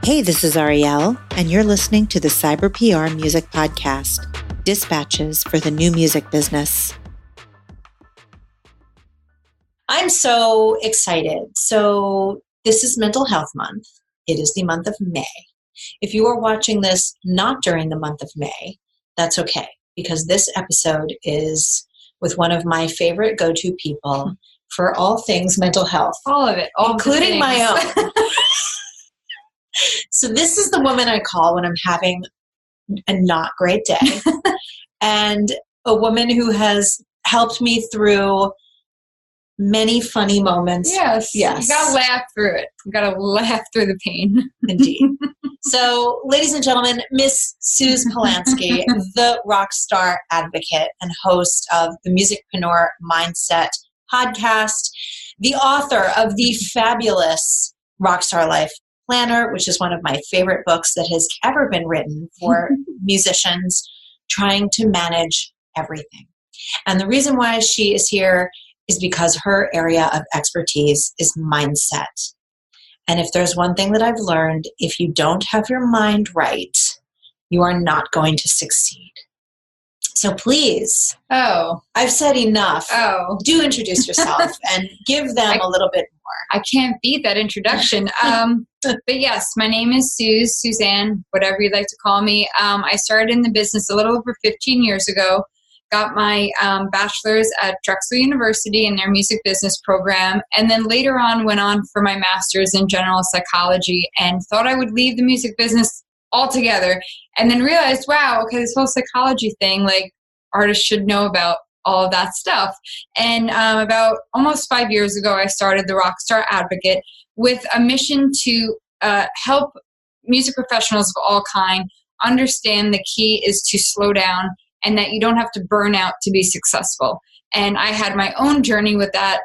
Hey, this is Ariel, and you're listening to the Cyber PR Music Podcast, Dispatches for the New Music Business. I'm so excited. So this is Mental Health Month. It is the month of May. If you are watching this not during the month of May, that's okay, because this episode is with one of my favorite go-to people for all things mental health. All of it. Including my own. So this is the woman I call when I'm having a not great day, and a woman who has helped me through many funny moments. Yes. You got to laugh through it. You got to laugh through the pain. Indeed. So, ladies and gentlemen, Miss Suz Paulinski, the rock star advocate and host of the Musicpreneur Mindset podcast, the author of the fabulous Rockstar Life Planner, which is one of my favorite books that has ever been written for musicians trying to manage everything. And the reason why she is here is because her area of expertise is mindset. And if there's one thing that I've learned, if you don't have your mind right, you are not going to succeed. So please, I've said enough. Do introduce yourself and give them a little bit more. I can't beat that introduction. But yes, my name is Suzanne, whatever you'd like to call me. I started in the business a little over 15 years ago. Got my bachelor's at Drexel University in their music business program, and then later on went on for my master's in general psychology and thought I would leave the music business altogether, and then realized, wow, okay, this whole psychology thing, like artists should know about all of that stuff. And about almost 5 years ago, I started the Rockstar Advocate with a mission to help music professionals of all kind understand the key is to slow down and that you don't have to burn out to be successful. And I had my own journey with that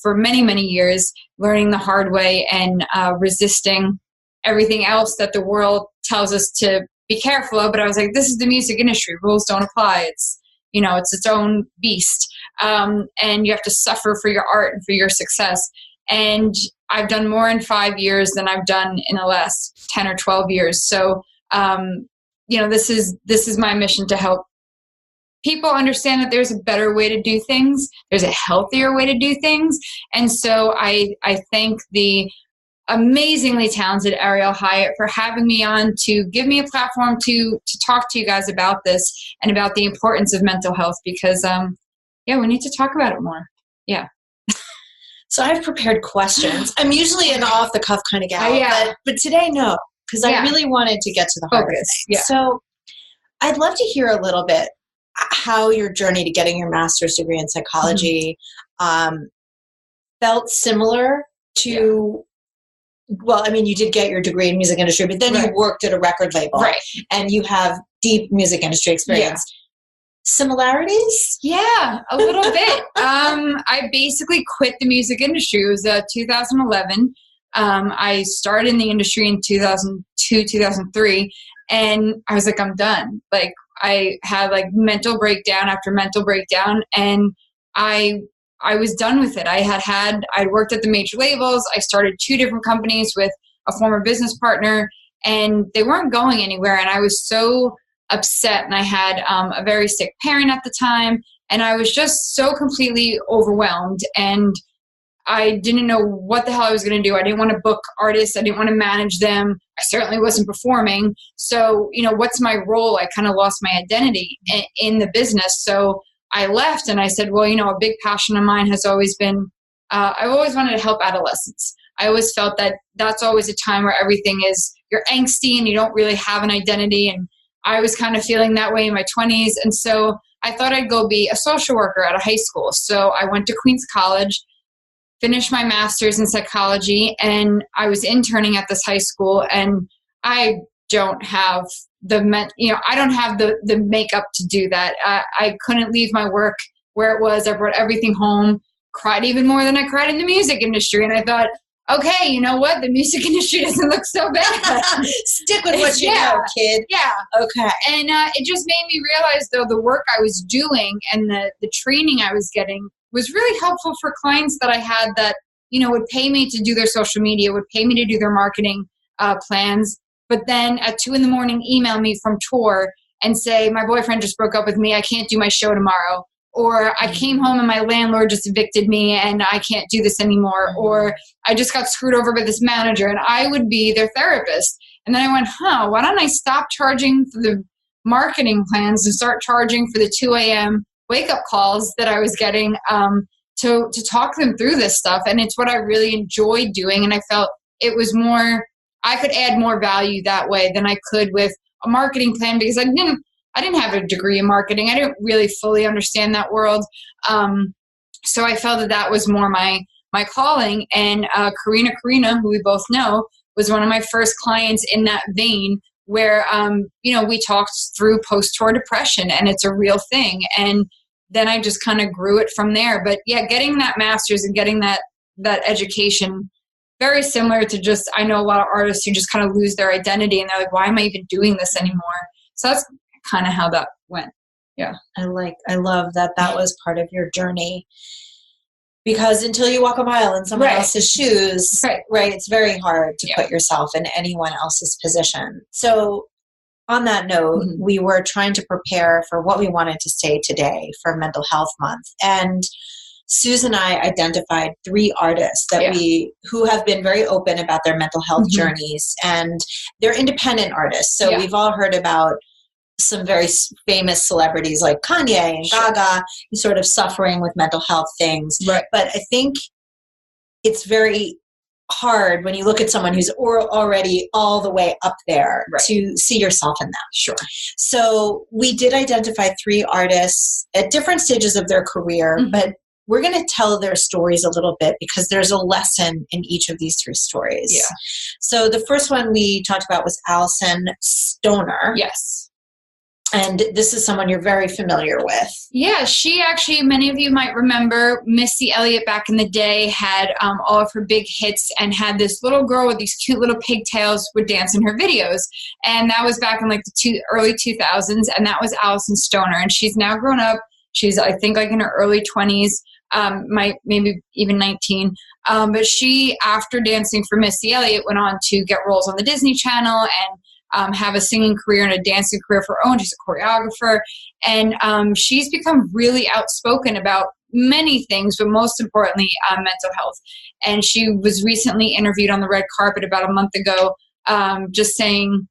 for many, many years, learning the hard way and resisting everything else that the world tells us to be careful of. But I was like, this is the music industry. Rules don't apply. It's, it's its own beast. And you have to suffer for your art and for your success. And I've done more in 5 years than I've done in the last 10 or 12 years. So, this is my mission to help people understand that there's a better way to do things. There's a healthier way to do things. And so I thank the amazingly talented Ariel Hyatt for having me on to give me a platform to talk to you guys about this and about the importance of mental health because, we need to talk about it more. Yeah. So I've prepared questions. I'm usually an off-the-cuff kind of gal, but today, no, because I really wanted to get to the heart of things. Yeah. So I'd love to hear a little bit how your journey to getting your master's degree in psychology felt similar to, you did get your degree in music industry, but then you worked at a record label and you have deep music industry experience. Yeah. Similarities? Yeah, a little bit. I basically quit the music industry. It was 2011. I started in the industry in 2002, 2003, and I was like, I'm done. Like, I had mental breakdown after mental breakdown, and I was done with it. I'd worked at the major labels. I started 2 different companies with a former business partner, and they weren't going anywhere. And I was so upset, and I had a very sick parent at the time, and I was just so completely overwhelmed, and I didn't know what the hell I was going to do. I didn't want to book artists. I didn't want to manage them. I certainly wasn't performing. So, what's my role? I kind of lost my identity in the business. So I left and I said, well, a big passion of mine has always been, I've always wanted to help adolescents. I always felt that that's always a time where everything is, you're angsty and you don't really have an identity. And I was kind of feeling that way in my 20s. And so I thought I'd go be a social worker at a high school. So I went to Queens College, finished my master's in psychology, and I was interning at this high school, and I don't have the makeup to do that. I couldn't leave my work where it was. I brought everything home, cried even more than I cried in the music industry. And I thought, okay, you know what? The music industry doesn't look so bad. Stick with what you know, kid. Yeah. Okay. And it just made me realize, though, the work I was doing and the training I was getting was really helpful for clients that I had that, would pay me to do their social media, would pay me to do their marketing, plans, but then at 2 a.m. email me from tour and say, my boyfriend just broke up with me. I can't do my show tomorrow. Or I came home and my landlord just evicted me and I can't do this anymore. Or I just got screwed over by this manager, and I would be their therapist. And then I went, why don't I stop charging for the marketing plans and start charging for the 2 a.m. wake-up calls that I was getting to talk them through this stuff. And it's what I really enjoyed doing. And I felt it was more, I could add more value that way than I could with a marketing plan, because I didn't have a degree in marketing. I didn't really fully understand that world. So I felt that was more my calling. And Karina, who we both know, was one of my first clients in that vein, where, we talked through post-tour depression, and it's a real thing. And then I just kind of grew it from there. But yeah, getting that master's and getting that education, very similar to just, I know a lot of artists who just kind of lose their identity and they're like, why am I even doing this anymore? So that's kind of how that went. Yeah. I love that was part of your journey, because until you walk a mile in someone else's shoes, right, it's very hard to put yourself in anyone else's position. So on that note, we were trying to prepare for what we wanted to say today for Mental Health Month. And Suz and I identified 3 artists that who have been very open about their mental health journeys, and they're independent artists. So we've all heard about some very famous celebrities like Kanye and Gaga, sort of suffering with mental health things. Right. But I think it's very hard when you look at someone who's already all the way up there to see yourself in them. Sure. So we did identify 3 artists at different stages of their career, but we're going to tell their stories a little bit because there's a lesson in each of these 3 stories. Yeah. So the first one we talked about was Allison Stoner. Yes. And this is someone you're very familiar with. Yeah, she actually, many of you might remember, Missy Elliott back in the day had all of her big hits and had this little girl with these cute little pigtails would dance in her videos. And that was back in like the early 2000s. And that was Allison Stoner. And she's now grown up. She's, I think, like in her early 20s, maybe even 19. But she, after dancing for Missy Elliott, went on to get roles on the Disney Channel and have a singing career and a dancing career of her own. She's a choreographer. And she's become really outspoken about many things, but most importantly, mental health. And she was recently interviewed on the red carpet about a month ago, just saying,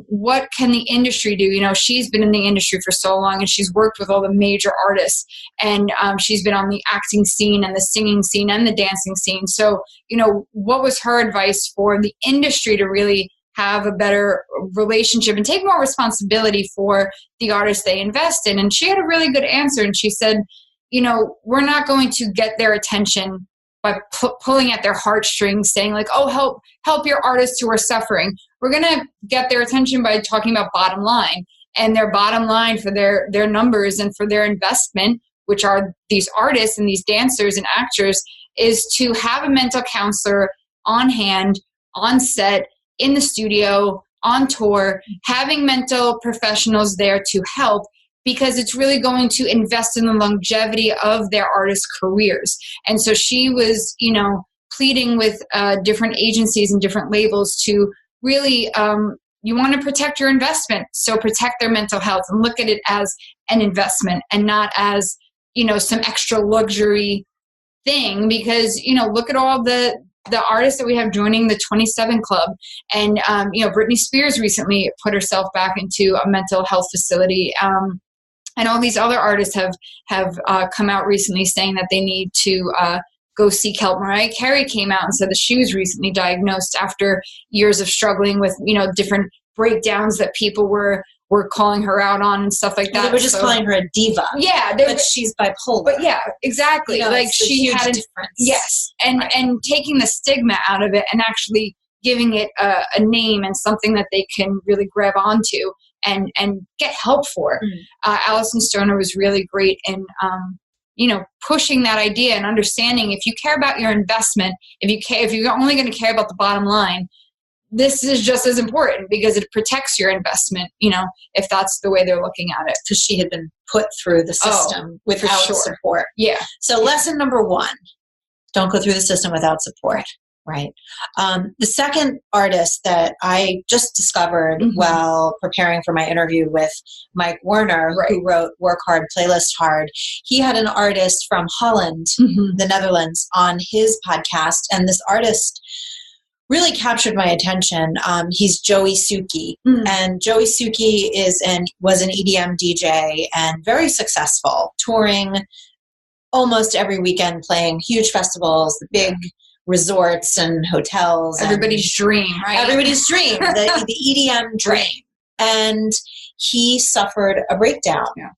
what can the industry do? She's been in the industry for so long and she's worked with all the major artists, and she's been on the acting scene and the singing scene and the dancing scene. So, what was her advice for the industry to really have a better relationship and take more responsibility for the artists they invest in? And she had a really good answer. And she said, we're not going to get their attention by pulling at their heartstrings, saying like, oh, help your artists who are suffering. We're going to get their attention by talking about bottom line, and their bottom line for their numbers and for their investment, which are these artists and these dancers and actors, is to have a mental counselor on hand, on set, in the studio, on tour, having mental professionals there to help, because it's really going to invest in the longevity of their artists' careers. And so she was, pleading with different agencies and different labels to really, you want to protect your investment, so protect their mental health and look at it as an investment and not as, some extra luxury thing. Because, look at all the artists that we have joining the 27 Club. And, Britney Spears recently put herself back into a mental health facility. And all these other artists have come out recently saying that they need to go seek help. Mariah Carey came out and said that she was recently diagnosed after years of struggling with, different breakdowns that people were calling her out on and stuff like that. They were just calling her a diva. Yeah. But she's bipolar. But yeah, exactly. Like she had a difference. Yes. And taking the stigma out of it and actually giving it a name and something that they can really grab onto and get help for. Allison Stoner was really great in, pushing that idea and understanding if you care about your investment, if you're only going to care about the bottom line, this is just as important because it protects your investment, if that's the way they're looking at it. Because she had been put through the system without support. Yeah. So lesson number 1, don't go through the system without support. Right. The second artist that I just discovered while preparing for my interview with Mike Werner, who wrote Work Hard, Playlist Hard, he had an artist from Holland, the Netherlands, on his podcast. And this artist really captured my attention. He's Joey Suki. And Joey Suki was an EDM DJ and very successful, touring almost every weekend, playing huge festivals, the big resorts and hotels. Everybody's dream, right? Everybody's dream, the EDM dream. Right. And he suffered a breakdown. Yeah.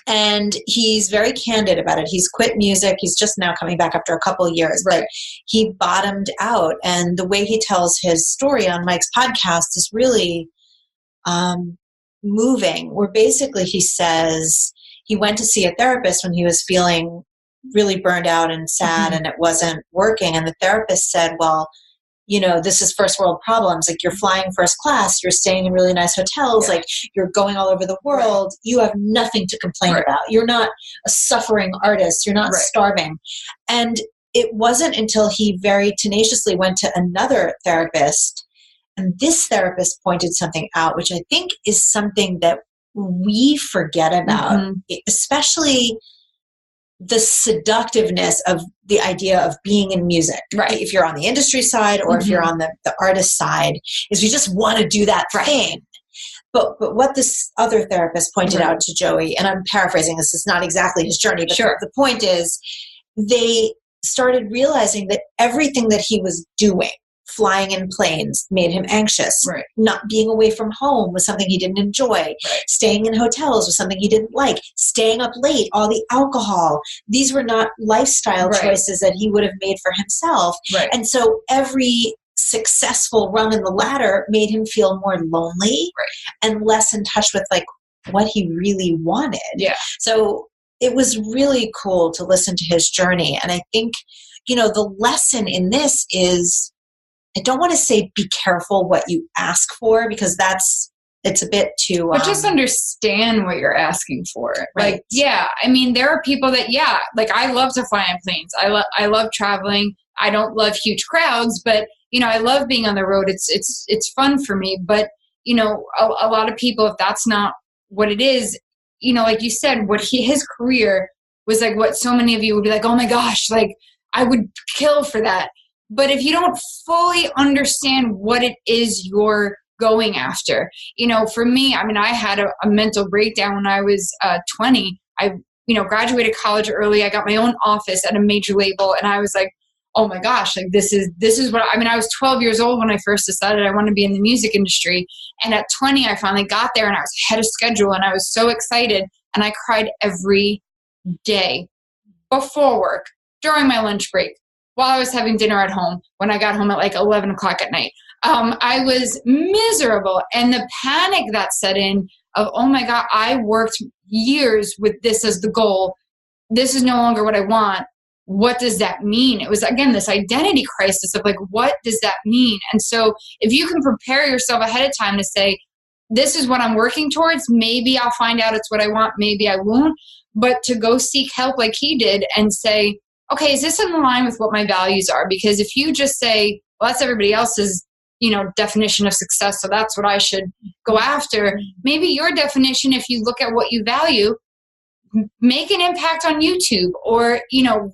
And he's very candid about it. He's quit music. He's just now coming back after a couple of years. Right. But he bottomed out. And the way he tells his story on Mike's podcast is really moving, where basically he says he went to see a therapist when he was feeling really burned out and sad and it wasn't working. And the therapist said, well, this is first world problems. Like, you're flying first class, you're staying in really nice hotels, like you're going all over the world. You have nothing to complain about. You're not a suffering artist. You're not starving. And it wasn't until he very tenaciously went to another therapist, and this therapist pointed something out, which I think is something that we forget about, especially the seductiveness of the idea of being in music, right? If you're on the industry side or if you're on the artist side, is you just want to do that thing. But what this other therapist pointed out to Joey, and I'm paraphrasing, this is not exactly his journey, but the point is they started realizing that everything that he was doing, flying in planes, made him anxious. Right. Not being away from home was something he didn't enjoy. Right. Staying in hotels was something he didn't like. Staying up late, all the alcohol. These were not lifestyle choices that he would have made for himself. Right. And so every successful rung in the ladder made him feel more lonely and less in touch with like what he really wanted. Yeah. So it was really cool to listen to his journey. And I think, the lesson in this is, I don't want to say be careful what you ask for, because it's a bit too... But just understand what you're asking for. Right. Like, there are people that, I love to fly on planes. I love traveling. I don't love huge crowds, but, I love being on the road. It's fun for me. But, a lot of people, if that's not what it is, like you said, his career was like what so many of you would be like, oh my gosh, like I would kill for that. But if you don't fully understand what it is you're going after, for me, I had a mental breakdown when I was 20. I, graduated college early. I got my own office at a major label, and I was like, oh my gosh, like this is what, I was 12 years old when I first decided I wanted to be in the music industry. And at 20, I finally got there and I was ahead of schedule and I was so excited. And I cried every day before work, during my lunch break, while I was having dinner at home, when I got home at like 11 o'clock at night. I was miserable. And the panic that set in of, oh my God, I worked years with this as the goal. This is no longer what I want. What does that mean? It was, again, this identity crisis of like, what does that mean? And so if you can prepare yourself ahead of time to say, this is what I'm working towards, maybe I'll find out it's what I want, maybe I won't. But to go seek help like he did and say, okay, is this in line with what my values are? Because if you just say, well, that's everybody else's, definition of success, so that's what I should go after. Maybe your definition, if you look at what you value, make an impact on YouTube, or,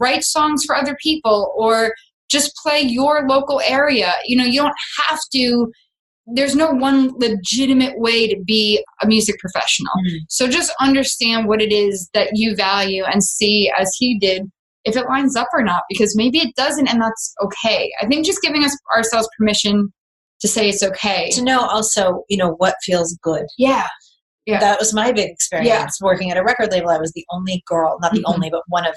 write songs for other people, or just play your local area. You don't have to, there's no one legitimate way to be a music professional. So just understand what it is that you value and see, as he did, if it lines up or not, because maybe it doesn't, and that's okay. I think just giving ourselves permission to say it's okay. To know also, what feels good. Yeah. That was my big experience working at a record label. I was the only girl, not the only, but one of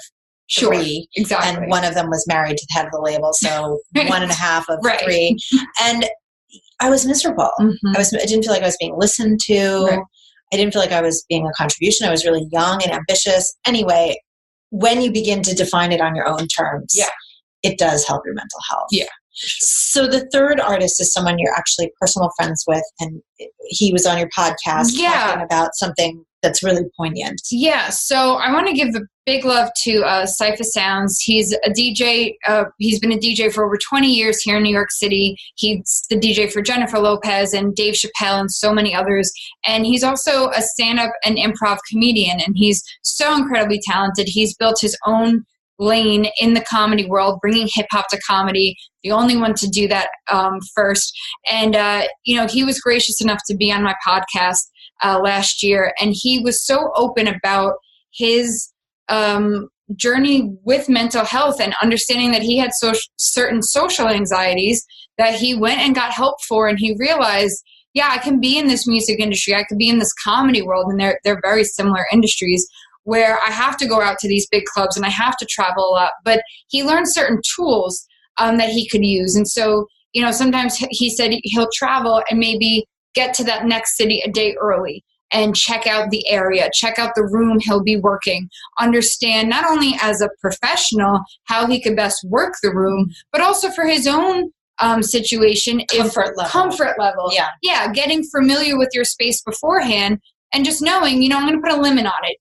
three. Exactly. And one of them was married to the head of the label. So 1.5 of three. And I was miserable. I didn't feel like I was being listened to. I didn't feel like I was being a contribution. I was really young and ambitious. Anyway, when you begin to define it on your own terms, it does help your mental health. Yeah. So the third artist is someone you're actually personal friends with, and he was on your podcast talking about something that's really poignant? Yeah, so I want to give the big love to Cypher Sounds. He's a DJ. He's been a DJ for over 20 years here in New York City. He's the DJ for Jennifer Lopez and Dave Chappelle and so many others. And he's also a stand-up and improv comedian, and he's so incredibly talented. He's built his own lane in the comedy world, bringing hip-hop to comedy, the only one to do that first. And, he was gracious enough to be on my podcast last year, and he was so open about his journey with mental health and understanding that he had certain social anxieties that he went and got help for, and he realized, yeah, I can be in this music industry, I could be in this comedy world, and they're very similar industries, where I have to go out to these big clubs and I have to travel a lot. But he learned certain tools that he could use. And so, sometimes he said he'll travel and maybe get to that next city a day early and check out the area, check out the room he'll be working, understand not only as a professional how he could best work the room, but also for his own situation. Comfort level. Yeah, getting familiar with your space beforehand. And just knowing, I'm going to put a limit on it.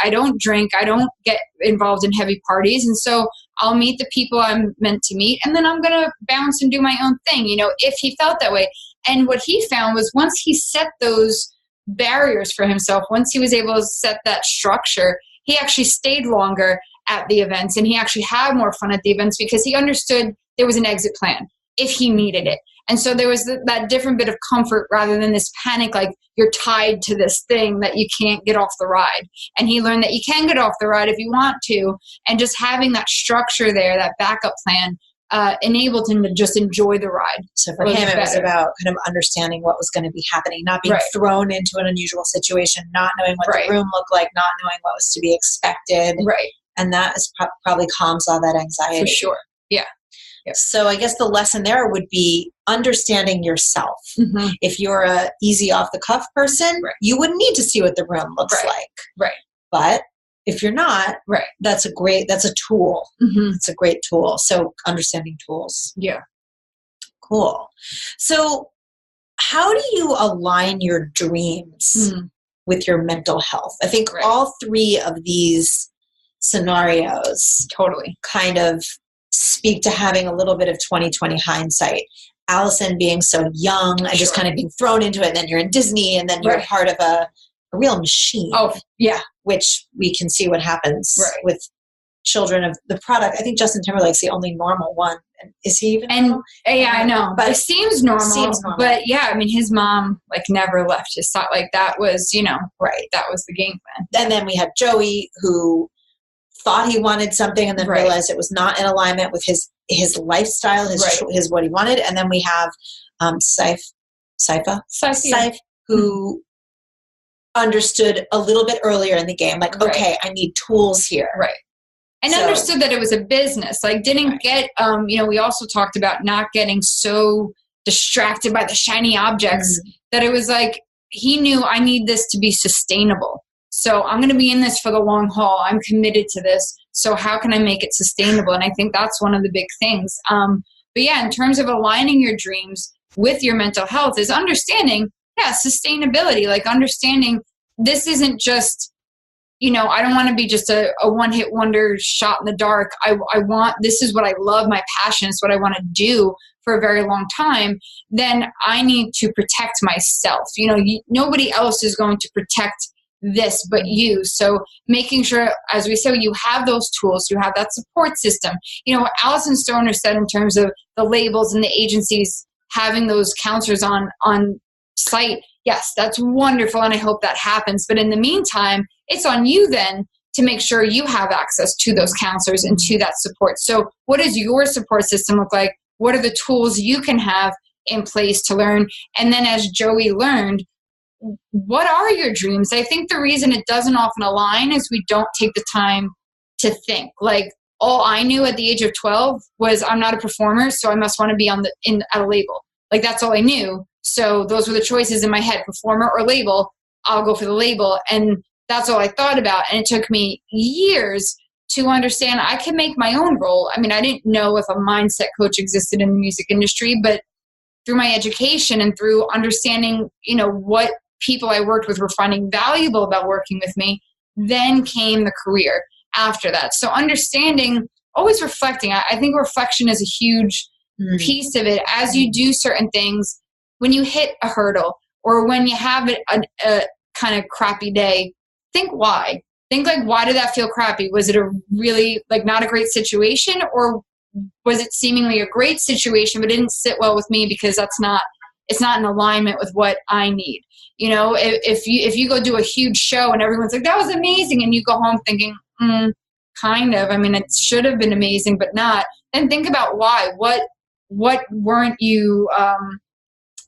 I don't drink. I don't get involved in heavy parties. And so I'll meet the people I'm meant to meet. And then I'm going to bounce and do my own thing, if he felt that way. And what he found was once he set those barriers for himself, once he was able to set that structure, he actually stayed longer at the events. And he actually had more fun at the events because he understood there was an exit plan if he needed it. And so there was that different bit of comfort rather than this panic, like you're tied to this thing that you can't get off the ride. And he learned that you can get off the ride if you want to. And just having that structure there, that backup plan, enabled him to just enjoy the ride. So for him, it was about kind of understanding what was going to be happening, not being thrown into an unusual situation, not knowing what the room looked like, not knowing what was to be expected. Right. And that is probably calms all that anxiety. For sure. Yeah. So I guess the lesson there would be understanding yourself. Mm-hmm. If you're a easy off the cuff person, you wouldn't need to see what the room looks like. Right. But if you're not, that's a tool. Mm-hmm. It's a great tool. So understanding tools. Yeah. Cool. So how do you align your dreams with your mental health? I think all three of these scenarios kind of speak to having a little bit of 20/20 hindsight. Allison being so young and just kind of being thrown into it, and then you're in Disney, and then you're part of a real machine. Oh, yeah. Which we can see what happens with children of the product. I think Justin Timberlake's the only normal one. Is he even normal? Yeah, I know. But it seems normal. But yeah, I mean, his mom never left his side. That was, that was the game plan. And then we had Joey, who thought he wanted something and then realized it was not in alignment with his lifestyle, his what he wanted. And then we have Saifa, who understood a little bit earlier in the game, okay, I need tools here. Right. And understood that it was a business. Didn't get, we also talked about not getting so distracted by the shiny objects that it was he knew I need this to be sustainable. So I'm going to be in this for the long haul. I'm committed to this. So how can I make it sustainable? And I think that's one of the big things. But yeah, in terms of aligning your dreams with your mental health is understanding, sustainability, understanding this isn't just, I don't want to be just a one-hit wonder shot in the dark. This is what I love, my passion, it's what I want to do for a very long time. Then I need to protect myself. Nobody else is going to protect this but you. So making sure, as we said, you have those tools, you have that support system. What Allison Stoner said in terms of the labels and the agencies having those counselors on site, yes, that's wonderful, and I hope that happens. But in the meantime, it's on you then to make sure you have access to those counselors and to that support. So what does your support system look like? What are the tools you can have in place to learn? And then as Joey learned, what are your dreams? I think the reason it doesn't often align is we don't take the time to think. All I knew at the age of 12 was I'm not a performer, so I must want to be at a label. That's all I knew. So those were the choices in my head, performer or label. I'll go for the label. And that's all I thought about. And it took me years to understand I can make my own role. I mean, I didn't know if a mindset coach existed in the music industry, but through my education and through understanding, what people I worked with were finding valuable about working with me, then came the career after that. So understanding, always reflecting. I think reflection is a huge piece of it. As you do certain things, when you hit a hurdle or when you have a kind of crappy day, think why. Think like, why did that feel crappy? Was it a really like not a great situation, or was it seemingly a great situation but didn't sit well with me because it's not in alignment with what I need? You know, if you go do a huge show and everyone's like, that was amazing, and you go home thinking, kind of, I mean, it should have been amazing, but not. Then think about why. What weren't you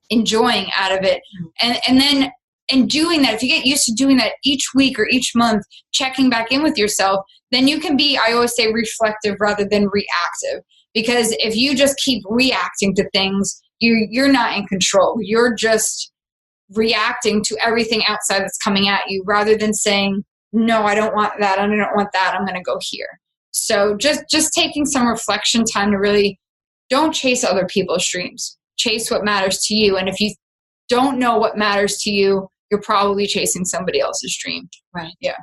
enjoying out of it? And then in doing that, if you get used to doing that each week or each month, checking back in with yourself, then you can be, I always say, reflective rather than reactive. Because if you just keep reacting to things, you're not in control. You're just reacting to everything outside that's coming at you rather than saying, no, I don't want that. I don't want that. I'm going to go here. So just taking some reflection time to really don't chase other people's dreams. Chase what matters to you. And if you don't know what matters to you, you're probably chasing somebody else's dream. Right. Yeah.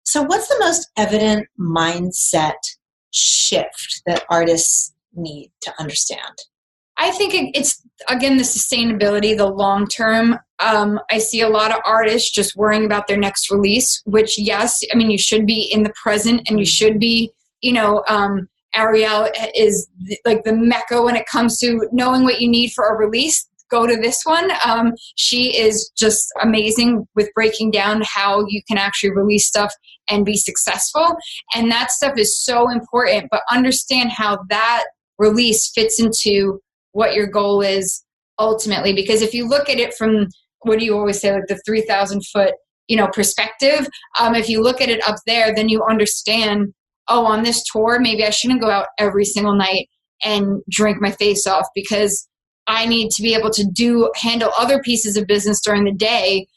So what's the most evident mindset shift that artists need to understand? I think it's, again, the sustainability, the long term. I see a lot of artists just worrying about their next release, which, yes, I mean, you should be in the present and you should be, Ariel is like the mecca when it comes to knowing what you need for a release. Go to this one. She is just amazing with breaking down how you can actually release stuff and be successful. And that stuff is so important, but understand how that release fits into what your goal is ultimately. Because if you look at it from, what do you always say, like the 3,000 foot, perspective, if you look at it up there, then you understand, oh, on this tour, maybe I shouldn't go out every single night and drink my face off, because I need to be able to handle other pieces of business during the day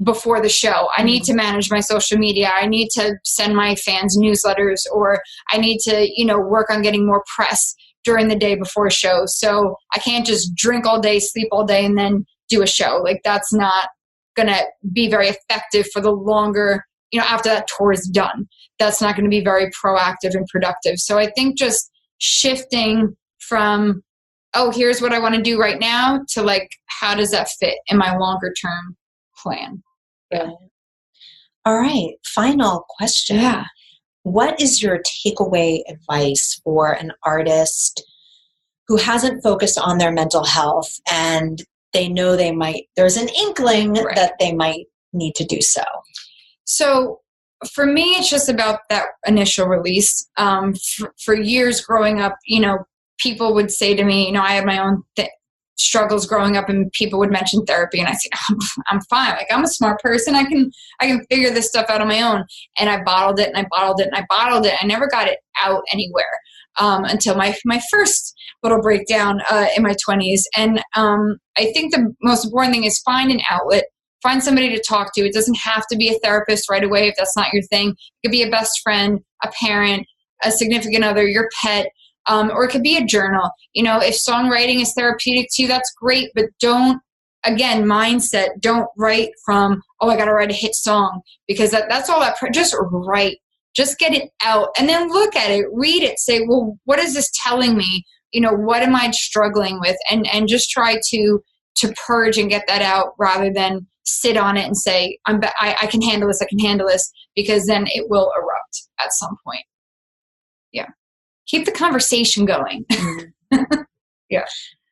before the show. I need to manage my social media. I need to send my fans newsletters, or I need to, work on getting more press during the day before a show. So I can't just drink all day, sleep all day, and then do a show. Like, that's not going to be very effective for the longer, after that tour is done. That's not going to be very proactive and productive. So I think just shifting from, oh, here's what I want to do right now, to like, how does that fit in my longer term plan? Yeah. All right. Final question. Yeah. What is your takeaway advice for an artist who hasn't focused on their mental health and they know there's an inkling that they might need to do so? So for me, it's just about that initial release. For years growing up, people would say to me, I had my own struggles growing up, and people would mention therapy, and I said, I'm fine. Like, I'm a smart person. I can figure this stuff out on my own. And I bottled it and I bottled it and I bottled it. I never got it out anywhere until my first little breakdown in my 20s. And I think the most important thing is find an outlet. Find somebody to talk to. It doesn't have to be a therapist right away if that's not your thing. It could be a best friend, a parent, a significant other, your pet, or it could be a journal. If songwriting is therapeutic to you, that's great, but mindset, don't write from, oh, I got to write a hit song, because that's all that, just write, just get it out, and then look at it, read it, say, well, what is this telling me? What am I struggling with? And just try to purge and get that out, rather than sit on it and say, I can handle this, I can handle this, because then it will erupt at some point. Yeah. Keep the conversation going. Yeah.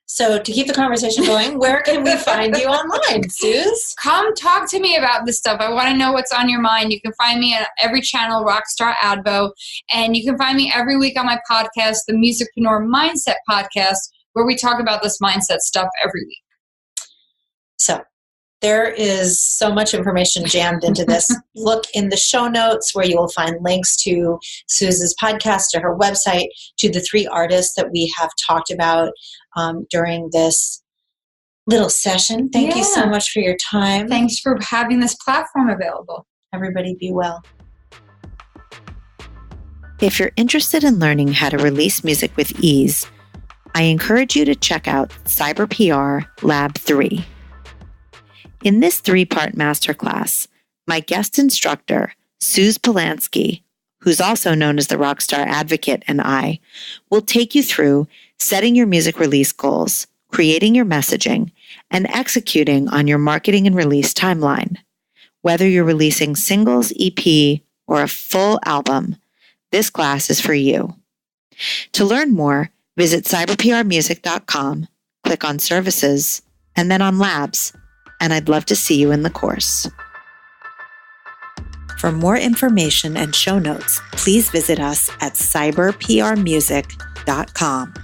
So to keep the conversation going, where can we find you online, Suz? Come talk to me about this stuff. I want to know what's on your mind. You can find me at every channel, Rockstar Advo, and you can find me every week on my podcast, the Musicpreneur Mindset Podcast, where we talk about this mindset stuff every week. So there is so much information jammed into this. Look in the show notes, where you will find links to Suz's podcast, to her website, to the 3 artists that we have talked about during this little session. Thank you so much for your time. Thanks for having this platform available. Everybody be well. If you're interested in learning how to release music with ease, I encourage you to check out Cyber PR Lab 3. In this 3-part masterclass, my guest instructor, Suz Paulinski, who's also known as the Rockstar Advocate, and I, will take you through setting your music release goals, creating your messaging, and executing on your marketing and release timeline. Whether you're releasing singles, EP, or a full album, this class is for you. To learn more, visit cyberprmusic.com, click on Services, and then on Labs, and I'd love to see you in the course. For more information and show notes, please visit us at cyberprmusic.com.